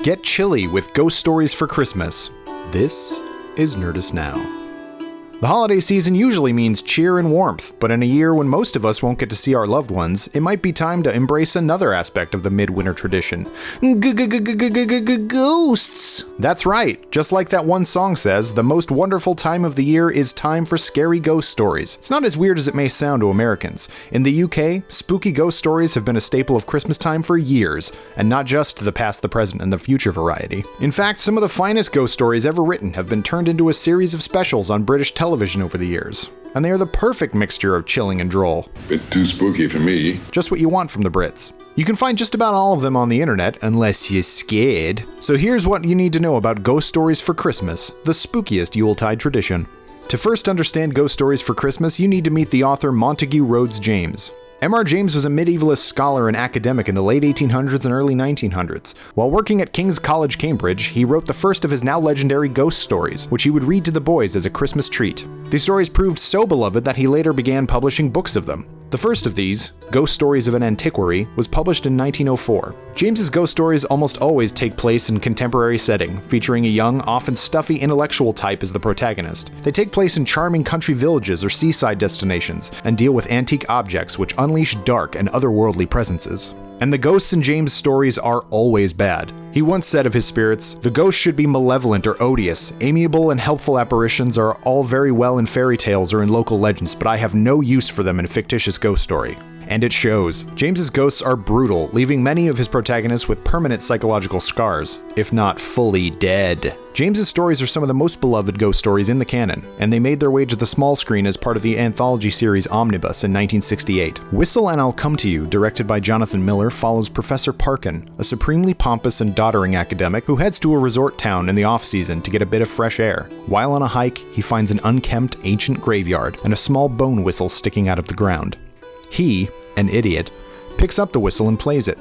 Get chilly with ghost stories for Christmas. This is Nerdist Now. The holiday season usually means cheer and warmth, but in a year when most of us won't get to see our loved ones, it might be time to embrace another aspect of the midwinter tradition. Ghosts! That's right. Just like that one song says, the most wonderful time of the year is time for scary ghost stories. It's not as weird as it may sound to Americans. In the UK, spooky ghost stories have been a staple of Christmastime for years, and not just the past, the present, and the future variety. In fact, some of the finest ghost stories ever written have been turned into a series of specials on British television over the years, and they are the perfect mixture of chilling and droll. Bit too spooky for me. Just what you want from the Brits. You can find just about all of them on the internet, unless you're scared. So here's what you need to know about ghost stories for Christmas, the spookiest Yuletide tradition. To first understand ghost stories for Christmas, you need to meet the author Montague Rhodes James. M.R. James was a medievalist scholar and academic in the late 1800s and early 1900s. While working at King's College, Cambridge, he wrote the first of his now legendary ghost stories, which he would read to the boys as a Christmas treat. These stories proved so beloved that he later began publishing books of them. The first of these, Ghost Stories of an Antiquary, was published in 1904. James's ghost stories almost always take place in contemporary setting, featuring a young, often stuffy intellectual type as the protagonist. They take place in charming country villages or seaside destinations, and deal with antique objects which unleash dark and otherworldly presences. And the ghosts in James' stories are always bad. He once said of his spirits, "The ghosts should be malevolent or odious. Amiable and helpful apparitions are all very well in fairy tales or in local legends, but I have no use for them in a fictitious ghost story." And it shows. James's ghosts are brutal, leaving many of his protagonists with permanent psychological scars, if not fully dead. James's stories are some of the most beloved ghost stories in the canon, and they made their way to the small screen as part of the anthology series Omnibus in 1968. Whistle and I'll Come to You, directed by Jonathan Miller, follows Professor Parkin, a supremely pompous and doddering academic who heads to a resort town in the off-season to get a bit of fresh air. While on a hike, he finds an unkempt ancient graveyard and a small bone whistle sticking out of the ground. He, an idiot, picks up the whistle and plays it,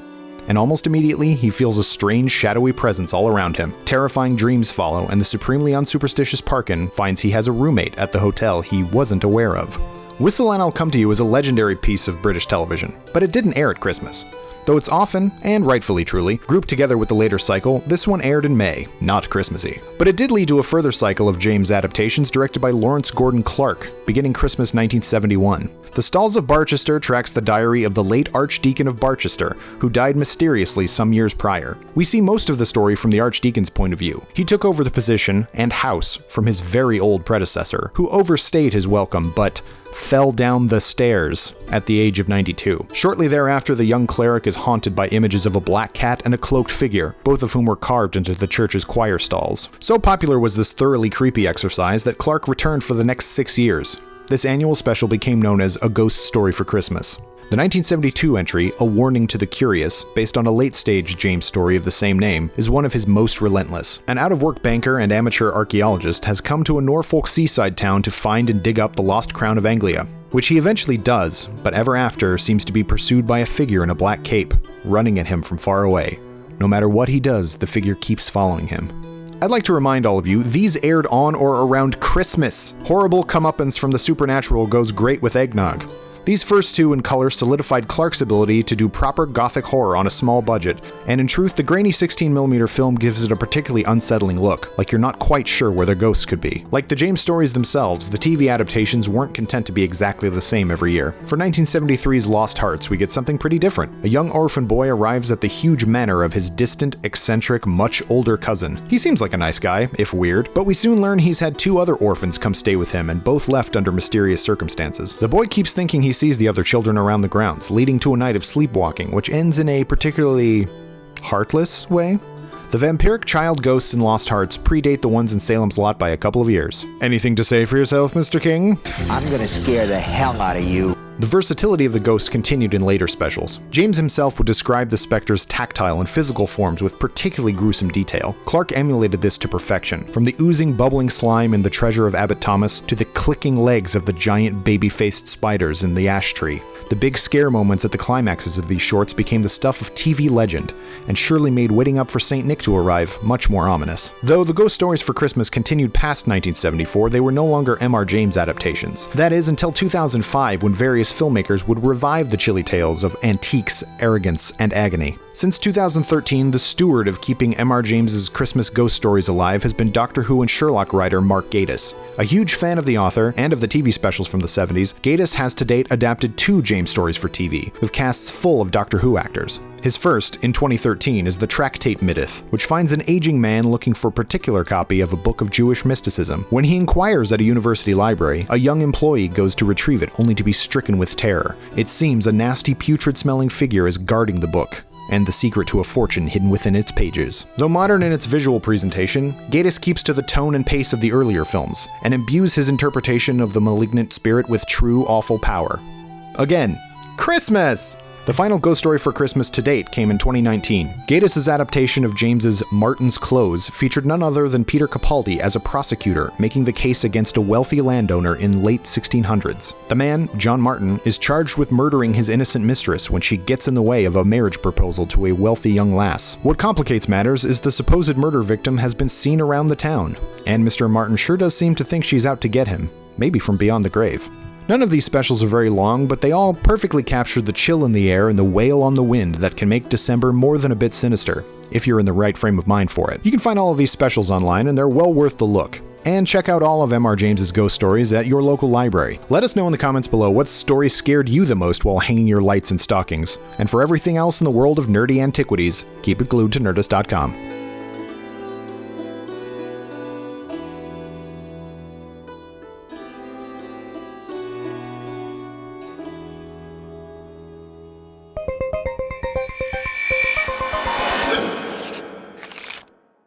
and almost immediately he feels a strange shadowy presence all around him. Terrifying dreams follow, and the supremely unsuperstitious Parkin finds he has a roommate at the hotel he wasn't aware of. Whistle and I'll Come to You is a legendary piece of British television, but it didn't air at Christmas. Though it's often, and rightfully truly, grouped together with the later cycle, this one aired in May, not Christmassy. But it did lead to a further cycle of James adaptations directed by Lawrence Gordon Clark, beginning Christmas 1971. The Stalls of Barchester tracks the diary of the late Archdeacon of Barchester, who died mysteriously some years prior. We see most of the story from the Archdeacon's point of view. He took over the position and house from his very old predecessor, who overstayed his welcome but fell down the stairs at the age of 92. Shortly thereafter, the young cleric is haunted by images of a black cat and a cloaked figure, both of whom were carved into the church's choir stalls. So popular was this thoroughly creepy exercise that Clark returned for the next 6 years. This annual special became known as A Ghost Story for Christmas. The 1972 entry, A Warning to the Curious, based on a late-stage James story of the same name, is one of his most relentless. An out-of-work banker and amateur archaeologist has come to a Norfolk seaside town to find and dig up the lost crown of Anglia, which he eventually does, but ever after seems to be pursued by a figure in a black cape, running at him from far away. No matter what he does, the figure keeps following him. I'd like to remind all of you, these aired on or around Christmas. Horrible comeuppance from the supernatural goes great with eggnog. These first two in color solidified Clark's ability to do proper gothic horror on a small budget, and in truth, the grainy 16mm film gives it a particularly unsettling look, like you're not quite sure where the ghosts could be. Like the James stories themselves, the TV adaptations weren't content to be exactly the same every year. For 1973's Lost Hearts, we get something pretty different. A young orphan boy arrives at the huge manor of his distant, eccentric, much older cousin. He seems like a nice guy, if weird, but we soon learn he's had 2 other orphans come stay with him, and both left under mysterious circumstances. The boy keeps thinking he sees the other children around the grounds, leading to a night of sleepwalking, which ends in a particularly heartless way. The vampiric child ghosts in Lost Hearts predate the ones in Salem's Lot by a couple of years. Anything to say for yourself, Mr. King? I'm gonna scare the hell out of you. The versatility of the ghosts continued in later specials. James himself would describe the specters' tactile and physical forms with particularly gruesome detail. Clark emulated this to perfection, from the oozing, bubbling slime in The Treasure of Abbot Thomas to the clicking legs of the giant baby-faced spiders in The Ash Tree. The big scare moments at the climaxes of these shorts became the stuff of TV legend, and surely made waiting up for St. Nick to arrive much more ominous. Though the ghost stories for Christmas continued past 1974, they were no longer M.R. James adaptations. That is, until 2005, when various various filmmakers would revive the chilly tales of antiques, arrogance, and agony. Since 2013, the steward of keeping M.R. James's Christmas ghost stories alive has been Doctor Who and Sherlock writer Mark Gatiss. A huge fan of the author and of the TV specials from the 70s, Gatiss has to date adapted 2 James stories for TV, with casts full of Doctor Who actors. His first, in 2013, is the Tractate Midith, which finds an aging man looking for a particular copy of a book of Jewish mysticism. When he inquires at a university library, a young employee goes to retrieve it only to be stricken with terror. It seems a nasty, putrid-smelling figure is guarding the book, and the secret to a fortune hidden within its pages. Though modern in its visual presentation, Gatiss keeps to the tone and pace of the earlier films, and imbues his interpretation of the malignant spirit with true awful power. Again, Christmas! The final ghost story for Christmas to date came in 2019. Gatiss's adaptation of James's Martin's Close featured none other than Peter Capaldi as a prosecutor making the case against a wealthy landowner in late 1600s. The man, John Martin, is charged with murdering his innocent mistress when she gets in the way of a marriage proposal to a wealthy young lass. What complicates matters is the supposed murder victim has been seen around the town, and Mr. Martin sure does seem to think she's out to get him, maybe from beyond the grave. None of these specials are very long, but they all perfectly capture the chill in the air and the wail on the wind that can make December more than a bit sinister, if you're in the right frame of mind for it. You can find all of these specials online, and they're well worth the look. And check out all of M.R. James's ghost stories at your local library. Let us know in the comments below what story scared you the most while hanging your lights and stockings. And for everything else in the world of nerdy antiquities, keep it glued to Nerdist.com.